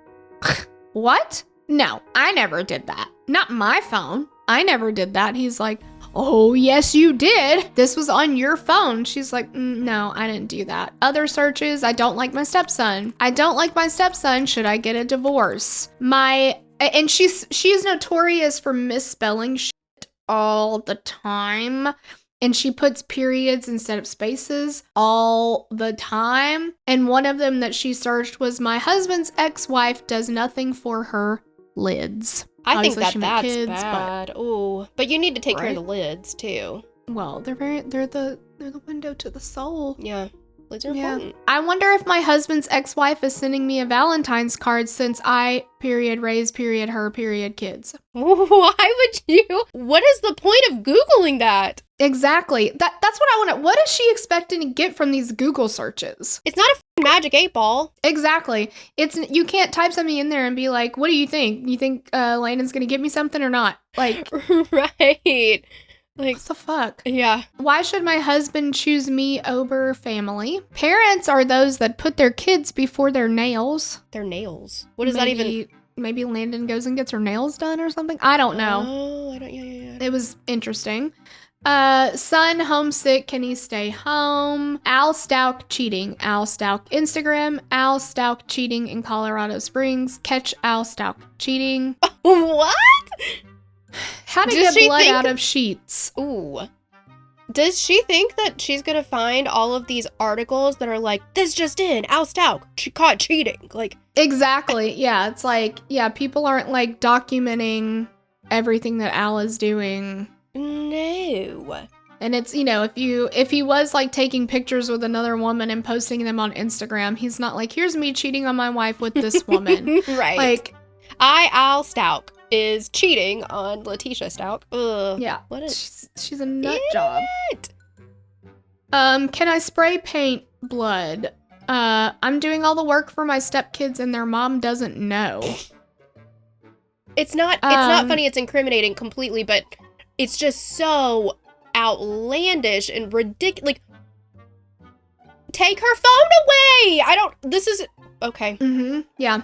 what? No, I never did that. Not my phone. I never did that. He's like, oh, yes, you did. This was on your phone. She's like, no, I didn't do that. Other searches, I don't like my stepson. I don't like my stepson. Should I get a divorce? And she's notorious for misspelling shit all the time. And she puts periods instead of spaces all the time. And one of them that she searched was, my husband's ex-wife does nothing for her lids. I Obviously, think that's bad. But you need to take care of the lids too. Well, they're the window to the soul. Yeah. Lids are important. I wonder if my husband's ex-wife is sending me a Valentine's card since I, raise, her, kids. Why would you? What is the point of Googling that? Exactly. That's what I want to. What is she expecting to get from these Google searches? It's not a magic 8-ball. Exactly. You can't type something in there and be like, what do you think? You think Landon's going to give me something or not? Right. What the fuck? Yeah. Why should my husband choose me over family? Parents are those that put their kids before their nails. Their nails? What does that even... Maybe Landon goes and gets her nails done or something? I don't know. Oh, I don't... Yeah. It was interesting. Son homesick, can he stay home? Al Stauch cheating. Al Stauch Instagram. Al Stauch cheating in Colorado Springs. Catch Al Stauch cheating. What? How to get blood out of sheets. Ooh. Does she think that she's gonna find all of these articles that are like, this just in, Al Stauch, she caught cheating? Exactly. Yeah, it's people aren't documenting everything that Al is doing. No. And it's, if he was taking pictures with another woman and posting them on Instagram, he's not here's me cheating on my wife with this woman. Right. Al Stauch is cheating on Letecia Stauch. Ugh. Yeah. What is... She's a nut job. Can I spray paint blood? I'm doing all the work for my stepkids and their mom doesn't know. It's not funny, it's incriminating completely, but it's just so outlandish and ridiculous. Take her phone away! Okay. Yeah.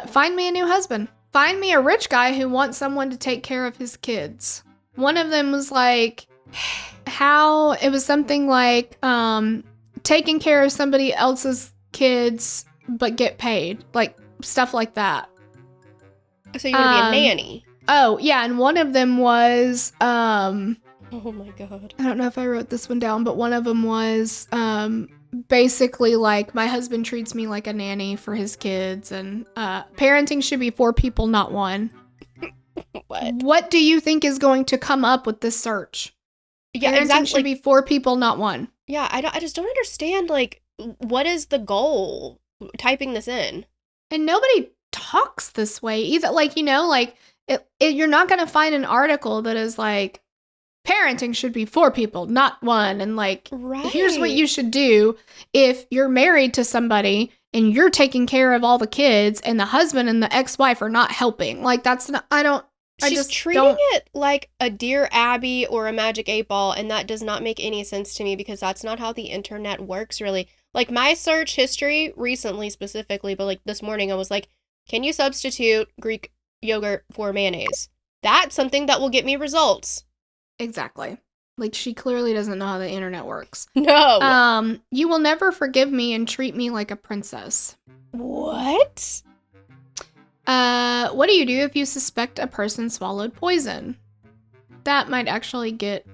Find me a new husband. Find me a rich guy who wants someone to take care of his kids. One of them was it was something taking care of somebody else's kids but get paid. Stuff like that. So you want to be a nanny? Oh, yeah, and one of them was, oh my god. I don't know if I wrote this one down, but one of them was, basically my husband treats me like a nanny for his kids, and parenting should be 4 people, not 1. What? What do you think is going to come up with this search? Yeah, Parenting exactly. should be 4 people, not 1. Yeah, I just don't understand, like, what is the goal typing this in? And nobody talks this way either. Like, you're not going to find an article that is like, parenting should be 4 people, not 1. And like, here's what you should do if you're married to somebody and you're taking care of all the kids and the husband and the ex-wife are not helping. Like, that's not, She's treating it like a Dear Abby or a Magic 8 Ball, and that does not make any sense to me because that's not how the internet works, really. Like, my search history, recently specifically, but like this morning, I was like, can you substitute Greek yogurt for mayonnaise? That's something that will get me results. Exactly. Like, she clearly doesn't know how the internet works. No. You will never forgive me and treat me like a princess. What? What do you do if you suspect a person swallowed poison? That might actually get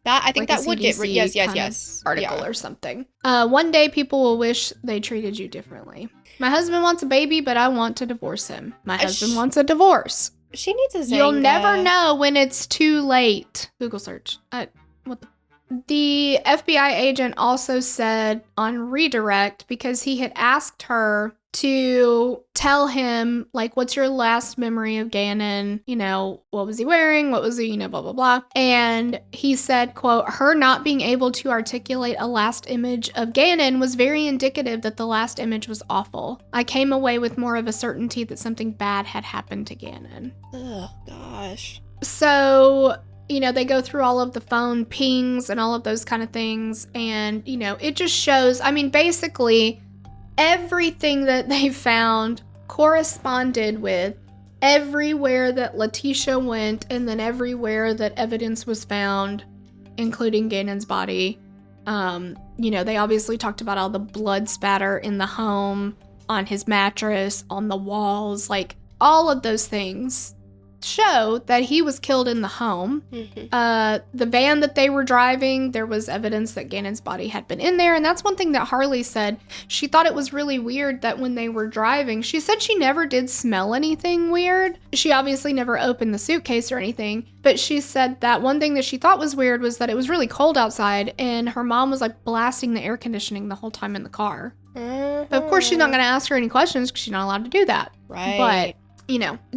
that. I think like that would get yes article or something. One day people will wish they treated you differently. My husband wants a baby, but I want to divorce him. My husband wants a divorce. She needs a Zanga. You'll never know when it's too late. Google search. The FBI agent also said on redirect, because he had asked her to tell him, like, what's your last memory of Gannon? What was he wearing? What was he, blah, blah, blah. And he said, quote, her not being able to articulate a last image of Gannon was very indicative that the last image was awful. I came away with more of a certainty that something bad had happened to Gannon. Oh, gosh. So, they go through all of the phone pings and all of those kind of things. And, it just shows, basically, everything that they found corresponded with everywhere that Letecia went, and then everywhere that evidence was found, including Gannon's body. They obviously talked about all the blood spatter in the home, on his mattress, on the walls, like all of those things show that he was killed in the home. The van that they were driving, there was evidence that Gannon's body had been in there. And that's one thing that Harley said. She thought it was really weird that when they were driving, she said she never did smell anything weird. She obviously never opened the suitcase or anything, but she said that one thing that she thought was weird was that it was really cold outside and her mom was like blasting the air conditioning the whole time in the car. But of course she's not going to ask her any questions because she's not allowed to do that. Right. But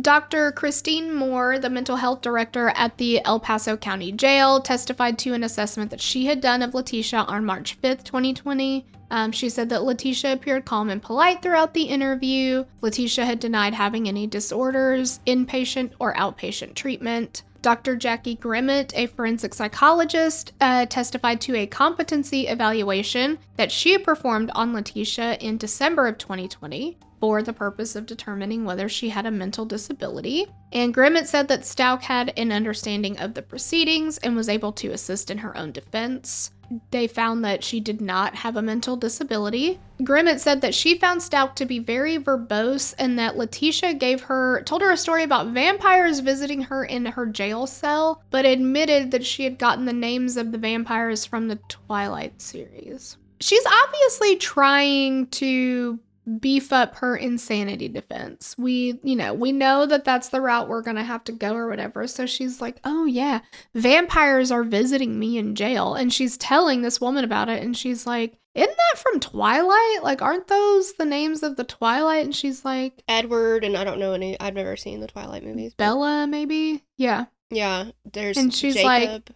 Dr. Christine Moore, the mental health director at the El Paso County Jail, testified to an assessment that she had done of Letecia on March 5th, 2020. She said that Letecia appeared calm and polite throughout the interview. Letecia had denied having any disorders, inpatient or outpatient treatment. Dr. Jackie Grimmett, a forensic psychologist, testified to a competency evaluation that she performed on Letecia in December of 2020 for the purpose of determining whether she had a mental disability. And Grimmett said that Stauch had an understanding of the proceedings and was able to assist in her own defense. They found that she did not have a mental disability. Grimmett said that she found Stauch to be very verbose and that Letecia told her a story about vampires visiting her in her jail cell, but admitted that she had gotten the names of the vampires from the Twilight series. She's obviously trying to beef up her insanity defense. We know that that's the route we're gonna have to go or whatever. So she's like, oh yeah, vampires are visiting me in jail. And she's telling this woman about it. And she's like, isn't that from Twilight? Like, aren't those the names of the Twilight? And she's like, Edward, and I don't know any, I've never seen the Twilight movies. Bella, maybe? Yeah. Yeah, there's and she's Jacob. Like,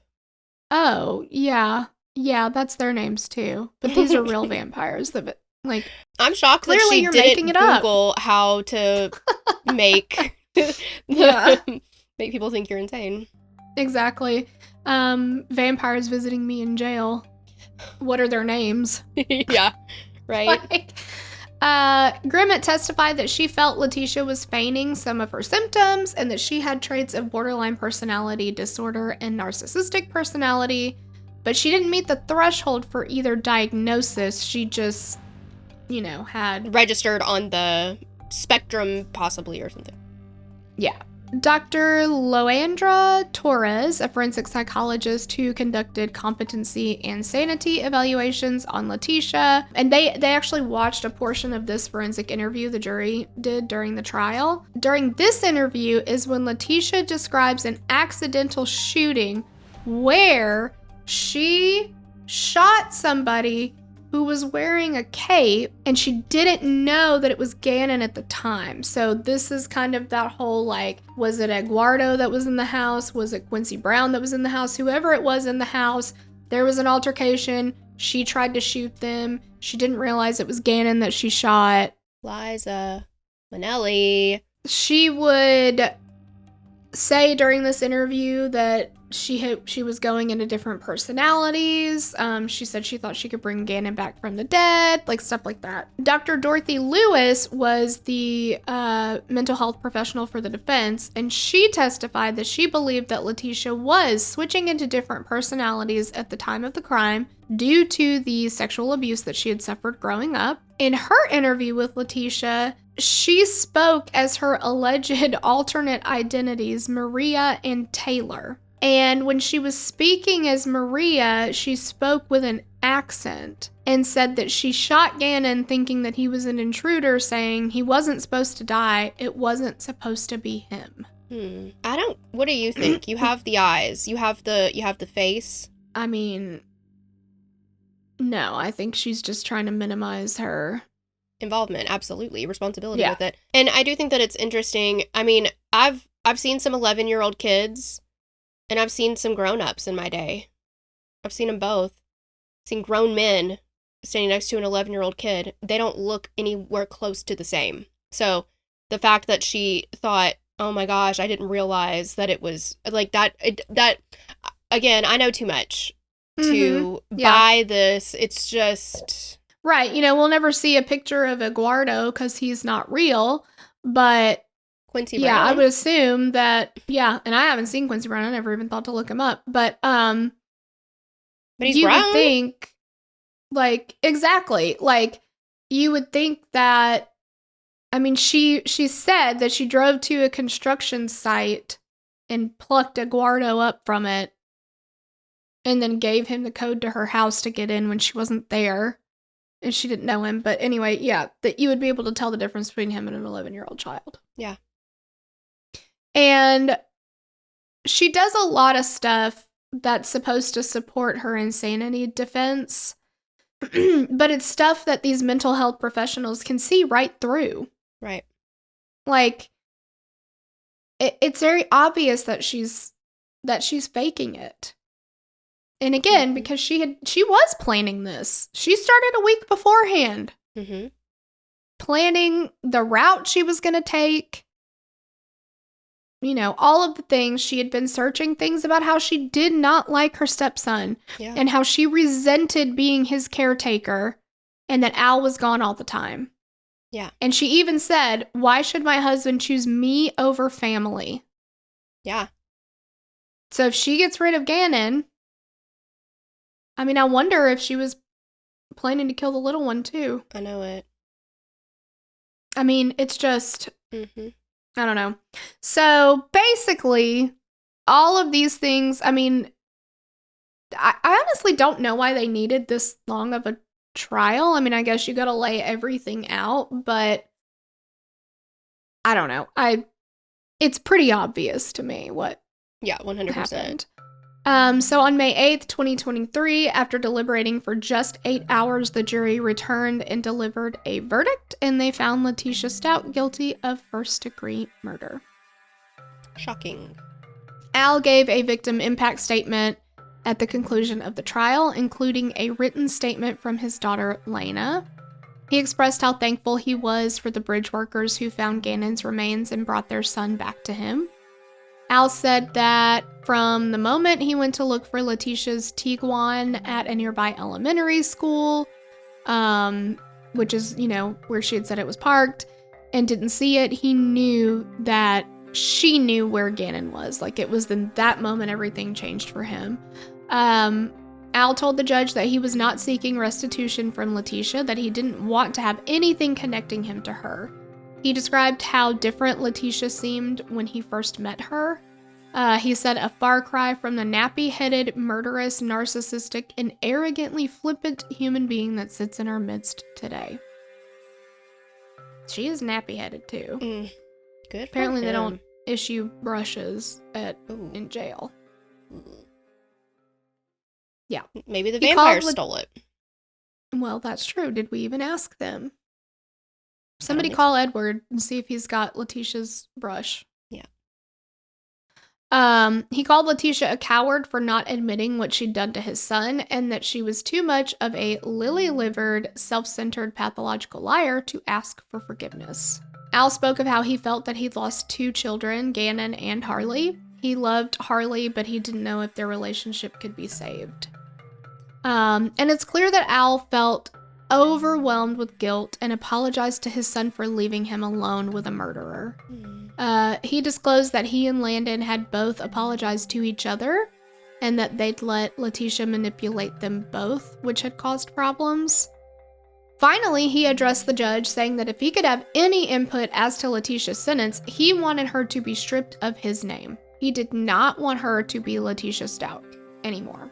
oh, yeah, that's their names too. But these are real vampires that, like, I'm shocked clearly that she you're didn't making it up. Google how to make make people think you're insane. Exactly. Vampires visiting me in jail. What are their names? Yeah, right. Grimmett testified that she felt Letecia was feigning some of her symptoms and that she had traits of borderline personality disorder and narcissistic personality, but she didn't meet the threshold for either diagnosis. She just, had registered on the spectrum possibly or something. Yeah. Dr. Loandra Torres, a forensic psychologist who conducted competency and sanity evaluations on Letecia, and they actually watched a portion of this forensic interview the jury did during the trial. During this interview is when Letecia describes an accidental shooting where She shot somebody who was wearing a cape, and she didn't know that it was Gannon at the time. So this is kind of that whole, like, was it Eduardo that was in the house? Was it Quincy Brown that was in the house? Whoever it was in the house, there was an altercation. She tried to shoot them. She didn't realize it was Gannon that she shot. Liza Minnelli. She would say during this interview that she was going into different personalities. She said she thought she could bring Gannon back from the dead, like stuff like that. Dr. Dorothy Lewis was the mental health professional for the defense, and she testified that she believed that Letecia was switching into different personalities at the time of the crime due to the sexual abuse that she had suffered growing up. In her interview with Letecia, she spoke as her alleged alternate identities, Maria and Taylor. And when she was speaking as Maria, she spoke with an accent and said that she shot Gannon thinking that he was an intruder, saying he wasn't supposed to die. It wasn't supposed to be him. What do you think? You have the eyes. You have the face. I mean, no, I think she's just trying to minimize her involvement, absolutely, responsibility with it. And I do think that it's interesting. I mean, I've seen some 11-year-old kids, and I've seen some grown-ups in my day. I've seen them both. I've seen grown men standing next to an 11-year-old kid. They don't look anywhere close to the same. So the fact that she thought, oh my gosh, I didn't realize that it was like that, again, I know too much to buy this. It's just... Right. You know, we'll never see a picture of Eduardo because he's not real, but Quincy Brown. Yeah, I would assume that, and I haven't seen Quincy Brown. I never even thought to look him up, but he's you brown. Would think, like, exactly, like, you would think that, I mean, she said that she drove to a construction site and plucked Eduardo up from it and then gave him the code to her house to get in when she wasn't there. And she didn't know him. But anyway, that you would be able to tell the difference between him and an 11-year-old child. Yeah. And she does a lot of stuff that's supposed to support her insanity defense. But it's stuff that these mental health professionals can see right through. Right. Like, it's very obvious that she's faking it. And again, because she was planning this. She started a week beforehand. Planning the route she was going to take. You know, all of the things. She had been searching things about how she did not like her stepson. And how she resented being his caretaker. And that Al was gone all the time. Yeah. And she even said, why should my husband choose me over family? Yeah. So if she gets rid of Gannon... I mean, I wonder if she was planning to kill the little one, too. I know it. I mean, it's just... I don't know. So, basically, all of these things... I mean, I honestly don't know why they needed this long of a trial. I mean, I guess you gotta lay everything out, but... I don't know. It's pretty obvious to me what 100%. happened. So on May 8th, 2023, after deliberating for just 8 hours, the jury returned and delivered a verdict, and they found Letecia Stauch guilty of first-degree murder. Shocking. Al gave a victim impact statement at the conclusion of the trial, including a written statement from his daughter, Lena. He expressed how thankful he was for the bridge workers who found Gannon's remains and brought their son back to him. Al said that from the moment he went to look for Leticia's Tiguan at a nearby elementary school, which is, you know, where she had said it was parked, and didn't see it, he knew that she knew where Gannon was. Like, it was in that moment everything changed for him. Al told the judge that he was not seeking restitution from Letecia, that he didn't want to have anything connecting him to her. He described how different Letecia seemed when he first met her. He said a far cry from the nappy-headed, murderous, narcissistic, and arrogantly flippant human being that sits in our midst today. She is nappy-headed, too. Good. Apparently they don't issue brushes in jail. Yeah. Maybe the He vampire called stole it. Well, that's true. Did we even ask them? Somebody think call Edward and see if he's got Leticia's brush. Yeah. He called Letecia a coward for not admitting what she'd done to his son and that she was too much of a lily-livered, self-centered, pathological liar to ask for forgiveness. Al spoke of how he felt that he'd lost 2 children, Gannon and Harley. He loved Harley, but he didn't know if their relationship could be saved. And it's clear that Al felt overwhelmed with guilt and apologized to his son for leaving him alone with a murderer. He disclosed that he and Landon had both apologized to each other and that they'd let Letecia manipulate them both, which had caused problems. Finally, he addressed the judge, saying that if he could have any input as to Leticia's sentence, he wanted her to be stripped of his name. He did not want her to be Letecia Stauch anymore.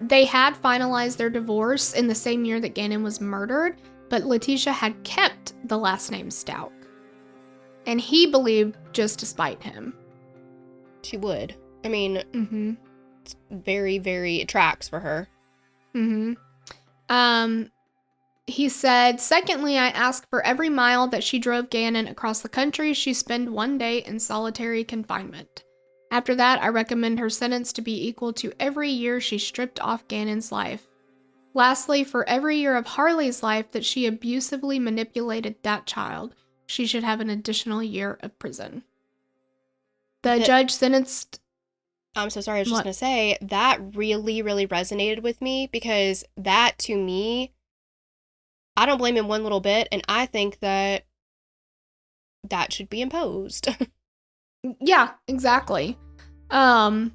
They had finalized their divorce in the same year that Gannon was murdered, but Letecia had kept the last name Stauch. And he believed just to spite him. She would. I mean, it's very, it tracks for her. He said, secondly, I ask for every mile that she drove Gannon across the country, she spend 1 day in solitary confinement. After that, I recommend her sentence to be equal to every year she stripped off Gannon's life. Lastly, for every year of Harley's life that she abusively manipulated that child, she should have an additional year of prison. The judge sentenced... I'm so sorry, I was just going to say, that really, resonated with me because that, to me, I don't blame him one little bit, and I think that that should be imposed. Yeah, exactly. The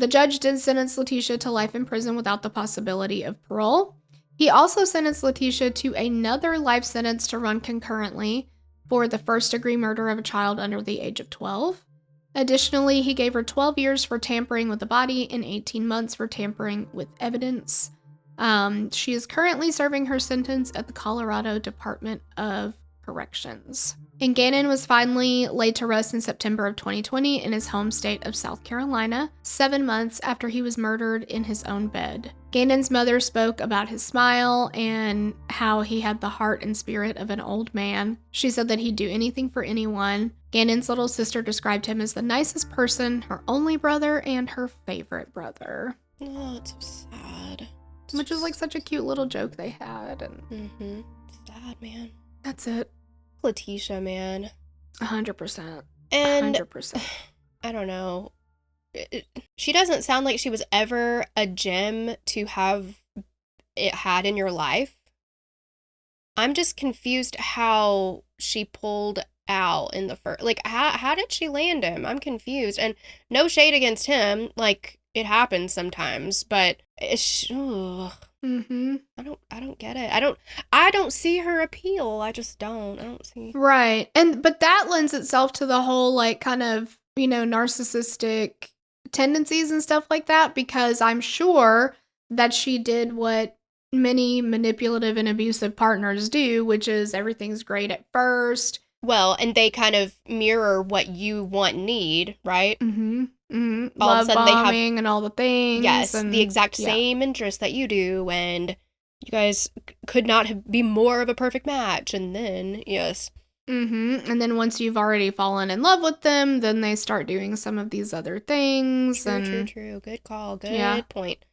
judge did sentence Letecia to life in prison without the possibility of parole. He also sentenced Letecia to another life sentence to run concurrently for the first-degree murder of a child under the age of 12. Additionally, he gave her 12 years for tampering with the body and 18 months for tampering with evidence. She is currently serving her sentence at the Colorado Department of Corrections. And Gannon was finally laid to rest in September of 2020 in his home state of South Carolina, 7 months after he was murdered in his own bed. Gannon's mother spoke about his smile and how he had the heart and spirit of an old man. She said that he'd do anything for anyone. Gannon's little sister described him as the nicest person, her only brother, and her favorite brother. Oh, it's so sad. Which is like such a cute little joke they had. And Sad, man. That's it. Letecia, man. 100%. And 100%. I don't know. She doesn't sound like she was ever a gem to have it had in your life. I'm just confused how she pulled out in the first. Like, how did she land him? I'm confused. And no shade against him. Like, it happens sometimes, but it's. I don't get it. I don't see her appeal. I just don't. I don't see. Right. But that lends itself to the whole like kind of, narcissistic tendencies and stuff like that, because I'm sure that she did what many manipulative and abusive partners do, which is everything's great at first. Well, and they kind of mirror what you want and need, right? All Love of a sudden they have and all the things. Yes, and, the exact same interests that you do, and you guys could not be more of a perfect match. And then, yes. And then once you've already fallen in love with them, then they start doing some of these other things. True. Good call. Good point.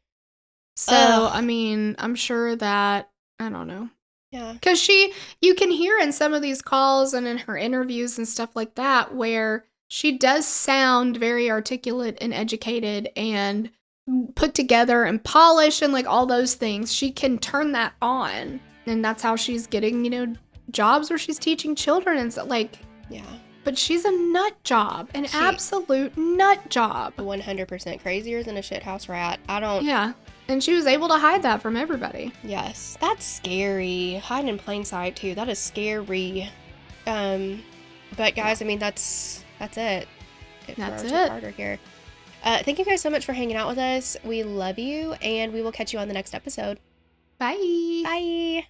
So, I mean, I'm sure that, I don't know. Yeah. Because you can hear in some of these calls and in her interviews and stuff like that, where she does sound very articulate and educated and put together and polished and like all those things. She can turn that on. And that's how she's getting, jobs where she's teaching children and stuff. Like, yeah. But she's a nut job, an absolute nut job. 100% crazier than a shithouse rat. Yeah. And she was able to hide that from everybody. Yes. That's scary. Hiding in plain sight, too. That is scary. But guys, I mean, that's it. That's it. Two-parter here. Thank you guys so much for hanging out with us. We love you, and we will catch you on the next episode. Bye. Bye.